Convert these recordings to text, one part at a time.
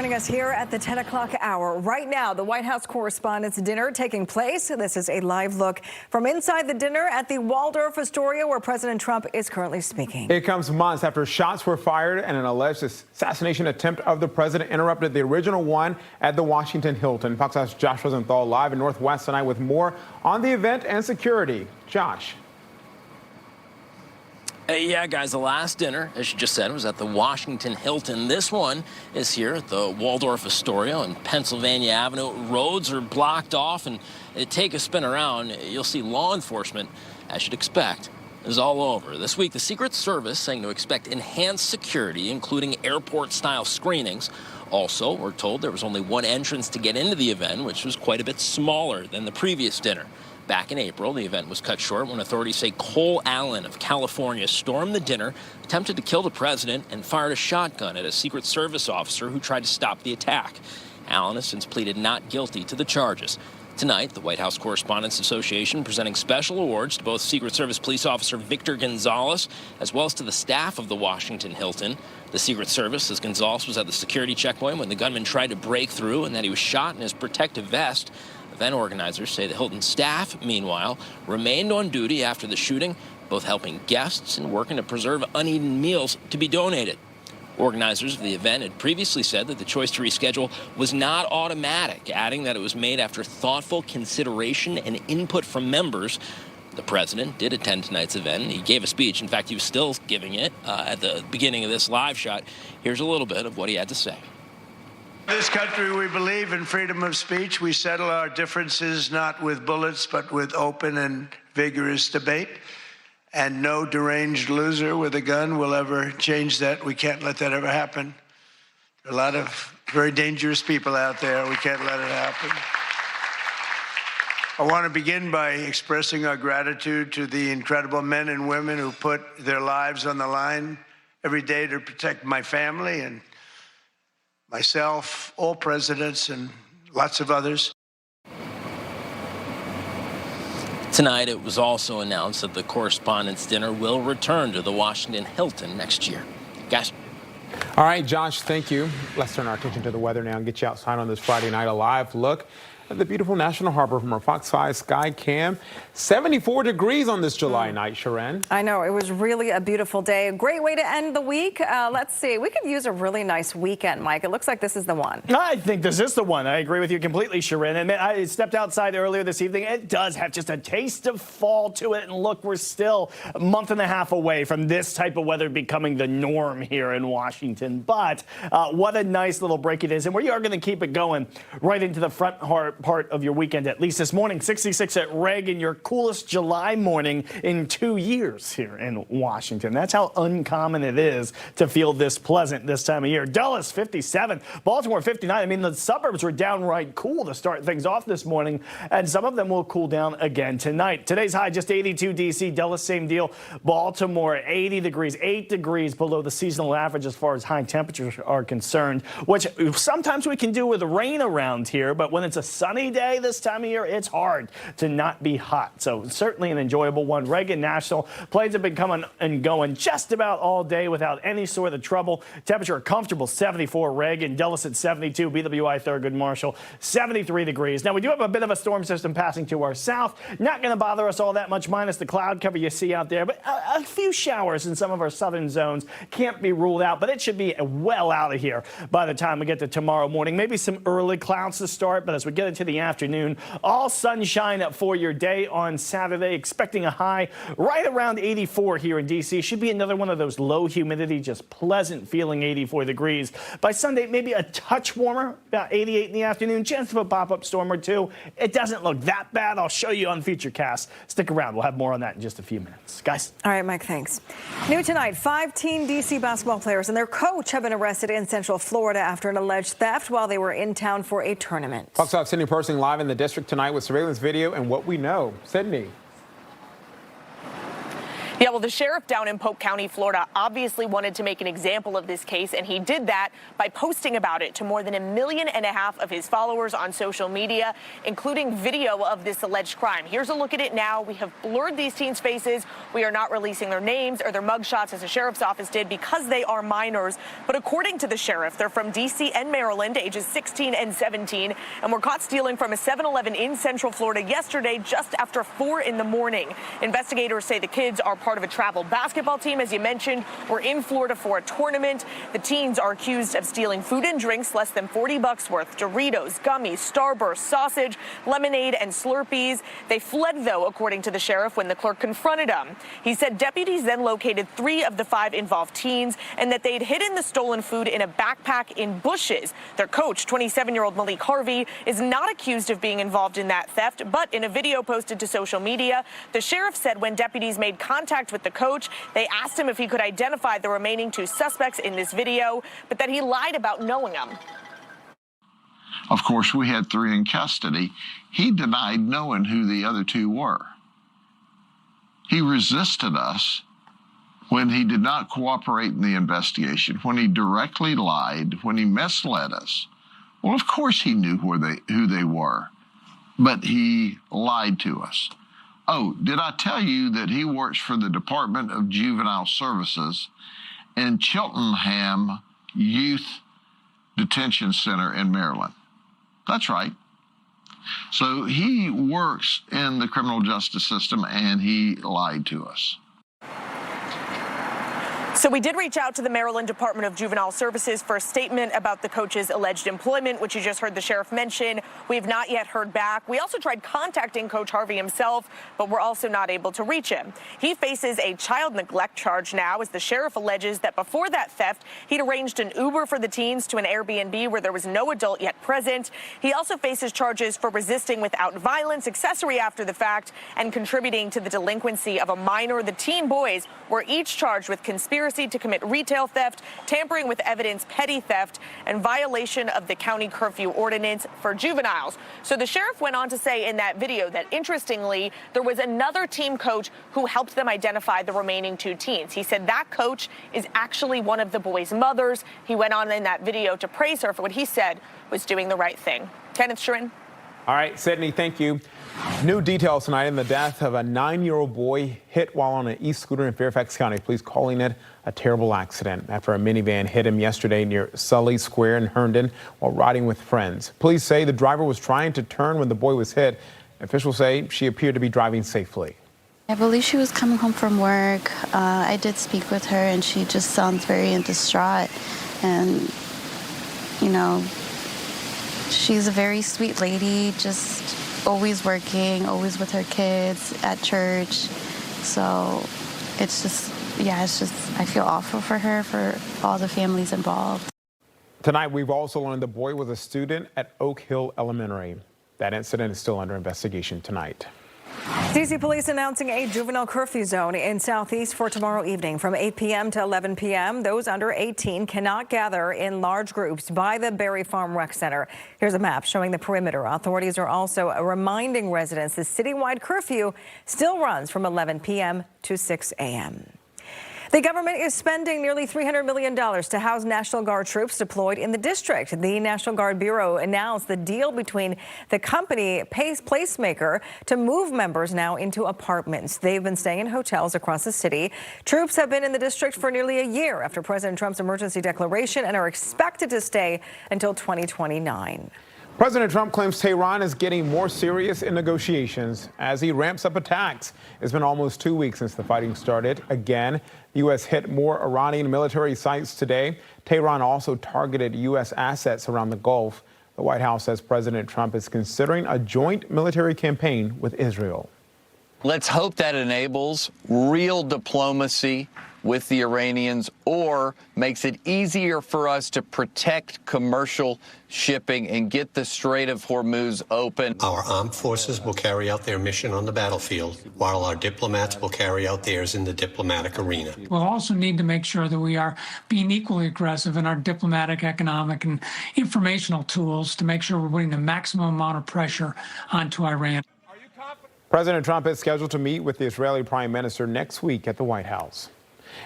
joining us here at the 10 o'clock hour. Right now, the White House Correspondents' Dinner taking place. This is a live look from inside the dinner at the Waldorf Astoria, where President Trump is currently speaking. It comes months after shots were fired and an alleged assassination attempt of the president interrupted the original one at the Washington Hilton. Fox 5's Josh Rosenthal live in Northwest tonight with more on the event and security. Josh. Yeah, guys, the last dinner, as you just said, was at the Washington Hilton. This one is here at the Waldorf Astoria on Pennsylvania Avenue. Roads are blocked off, and take a spin around, you'll see law enforcement, as you'd expect, is all over. This week, the Secret Service saying to expect enhanced security, including airport-style screenings. Also, we're told there was only one entrance to get into the event, which was quite a bit smaller than the previous dinner. Back in April, the event was cut short when authorities say Cole Allen of California stormed the dinner, attempted to kill the president, and fired a shotgun at a Secret Service officer who tried to stop the attack. Allen has since pleaded not guilty to the charges. Tonight, the White House Correspondents Association presenting special awards to both Secret Service police officer Victor Gonzalez as well as to the staff of the Washington Hilton. The Secret Service says Gonzalez was at the security checkpoint when the gunman tried to break through and that he was shot in his protective vest. Event organizers say the Hilton staff, meanwhile, remained on duty after the shooting, both helping guests and working to preserve uneaten meals to be donated. Organizers of the event had previously said that the choice to reschedule was not automatic, adding that it was made after thoughtful consideration and input from members. The president did attend tonight's event. He gave a speech. In fact, he was still giving it at the beginning of this live shot. Here's a little bit of what he had to say. In this country, we believe in freedom of speech. We settle our differences not with bullets, but with open and vigorous debate. And no deranged loser with a gun will ever change that. We can't let that ever happen. There are a lot of very dangerous people out there. We can't let it happen. I want to begin by expressing our gratitude to the incredible men and women who put their lives on the line every day to protect my family and myself, all presidents, and lots of others. Tonight, it was also announced that the Correspondents' Dinner will return to the Washington Hilton next year. Guys. All right, Josh, thank you. Let's turn our attention to the weather now and get you outside on this Friday night. A live look at the beautiful National Harbor from our Fox 5 Sky Cam. 74 degrees on this July night, Sharon. I know. It was really a beautiful day. A great way to end the week. Let's see. We could use a really nice weekend, Mike. It looks like this is the one. I think this is the one. I agree with you completely, Sharon. And I stepped outside earlier this evening. It does have just a taste of fall to it. And look, we're still a month and a half away from this type of weather becoming the norm here in Washington. But what a nice little break it is. And we are going to keep it going right into the front part of your weekend, at least this morning. 66 at Reagan, your coolest July morning in 2 years here in Washington. That's how uncommon it is to feel this pleasant this time of year. Dulles, 57. Baltimore, 59. I mean, the suburbs were downright cool to start things off this morning, and some of them will cool down again tonight. Today's high, just 82 D.C. Dulles, same deal. Baltimore, 80 degrees, 8 degrees below the seasonal average as far as high temperatures are concerned, which sometimes we can do with rain around here, but when it's a sunny day this time of year, it's hard to not be hot. So certainly an enjoyable one. Reagan National, planes have been coming and going just about all day without any sort of trouble. Temperature comfortable, 74 Reagan. Dulles at 72, BWI Thurgood Marshall, 73 degrees. Now, we do have a bit of a storm system passing to our south. Not going to bother us all that much, minus the cloud cover you see out there, but a few showers in some of our southern zones can't be ruled out, but it should be well out of here by the time we get to tomorrow morning. Maybe some early clouds to start, but as we get into the afternoon, all sunshine for your day on Saturday. Expecting a high right around 84 here in D.C. Should be another one of those low humidity, just pleasant feeling 84 degrees. By Sunday, maybe a touch warmer, about 88 in the afternoon. Chance of a pop-up storm or two. It doesn't look that bad. I'll show you on Futurecast. Stick around. We'll have more on that in just a few minutes. Guys. All right, Mike, thanks. New tonight, 5 teen D.C. basketball players and their coach have been arrested in Central Florida after an alleged theft while they were in town for a tournament. Fox 5 Sydney Persing live in the district tonight with surveillance video and what we know. Sydney. Yeah, well, the sheriff down in Polk County, Florida, obviously wanted to make an example of this case, and he did that by posting about it to more than 1.5 million of his followers on social media, including video of this alleged crime. Here's a look at it now. We have blurred these teens' faces. We are not releasing their names or their mugshots, as the sheriff's office did, because they are minors. But according to the sheriff, they're from D.C. and Maryland, ages 16 and 17, and were caught stealing from a 7-Eleven in Central Florida yesterday just after 4 in the morning. Investigators say the kids are part of a travel basketball team, as you mentioned, were in Florida for a tournament. The teens are accused of stealing food and drinks, less than $40 worth, Doritos, gummies, Starburst, sausage, lemonade, and Slurpees. They fled, though, according to the sheriff, when the clerk confronted them. He said deputies then located 3 of the 5 involved teens and that they'd hidden the stolen food in a backpack in bushes. Their coach, 27-year-old Malik Harvey, is not accused of being involved in that theft, but in a video posted to social media, the sheriff said when deputies made contact with the coach, they asked him if he could identify the remaining 2 suspects in this video, but that he lied about knowing them. Of course, we had 3 in custody. He denied knowing who the other 2 were. He resisted us when he did not cooperate in the investigation, when he directly lied, when he misled us. Well, of course he knew who they were, but he lied to us. Oh, did I tell you that he works for the Department of Juvenile Services in Cheltenham Youth Detention Center in Maryland? That's right. So he works in the criminal justice system, and he lied to us. So we did reach out to the Maryland Department of Juvenile Services for a statement about the coach's alleged employment, which you just heard the sheriff mention. We have not yet heard back. We also tried contacting Coach Harvey himself, but we're also not able to reach him. He faces a child neglect charge now, as the sheriff alleges that before that theft, he'd arranged an Uber for the teens to an Airbnb where there was no adult yet present. He also faces charges for resisting without violence, accessory after the fact, and contributing to the delinquency of a minor. The teen boys were each charged with conspiracy to commit retail theft, tampering with evidence, petty theft, and violation of the county curfew ordinance for juveniles. So the sheriff went on to say in that video that, interestingly, there was another team coach who helped them identify the remaining 2 teens. He said that coach is actually one of the boys' mothers. He went on in that video to praise her for what he said was doing the right thing. Kenneth, Sharon. All right, Sydney, thank you. New details tonight in the death of a 9-year-old boy hit while on an e-scooter in Fairfax County. Police calling it a terrible accident after a minivan hit him yesterday near Sully Square in Herndon while riding with friends. Police say the driver was trying to turn when the boy was hit. Officials say she appeared to be driving safely. I believe she was coming home from work. I did speak with her, and she just sounds very distraught. And, you know, she's a very sweet lady, just always working, always with her kids at church. So it's just, I feel awful for her, for all the families involved. Tonight, we've also learned the boy was a student at Oak Hill Elementary. That incident is still under investigation tonight. D.C. police announcing a juvenile curfew zone in Southeast for tomorrow evening from 8 p.m. to 11 p.m. Those under 18 cannot gather in large groups by the Berry Farm Rec Center. Here's a map showing the perimeter. Authorities are also reminding residents the citywide curfew still runs from 11 p.m. to 6 a.m. The government is spending nearly $300 million to house National Guard troops deployed in the district. The National Guard Bureau announced the deal between the company Placemaker to move members now into apartments. They've been staying in hotels across the city. Troops have been in the district for nearly a year after President Trump's emergency declaration and are expected to stay until 2029. President Trump claims Tehran is getting more serious in negotiations as he ramps up attacks. It's been almost 2 weeks since the fighting started. Again, the U.S. hit more Iranian military sites today. Tehran also targeted U.S. assets around the Gulf. The White House says President Trump is considering a joint military campaign with Israel. Let's hope that enables real diplomacy with the Iranians or makes it easier for us to protect commercial shipping and get the Strait of Hormuz open. Our armed forces will carry out their mission on the battlefield, while our diplomats will carry out theirs in the diplomatic arena. We'll also need to make sure that we are being equally aggressive in our diplomatic, economic, and informational tools to make sure we're putting the maximum amount of pressure onto Iran. President Trump is scheduled to meet with the Israeli Prime Minister next week at the White House.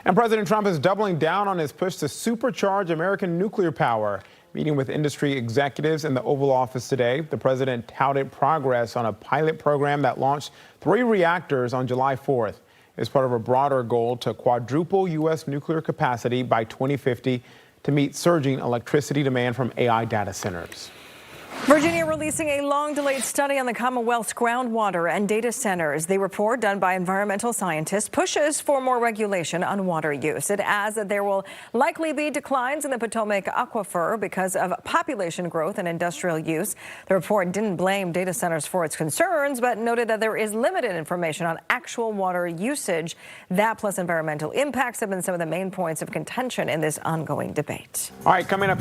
And President Trump is doubling down on his push to supercharge American nuclear power. Meeting with industry executives in the Oval Office today, the president touted progress on a pilot program that launched 3 reactors on July 4th. It's part of a broader goal to quadruple U.S. nuclear capacity by 2050 to meet surging electricity demand from AI data centers. Virginia releasing a long-delayed study on the Commonwealth's groundwater and data centers. The report, done by environmental scientists, pushes for more regulation on water use. It adds that there will likely be declines in the Potomac aquifer because of population growth and industrial use. The report didn't blame data centers for its concerns, but noted that there is limited information on actual water usage. That plus environmental impacts have been some of the main points of contention in this ongoing debate. All right, coming up here.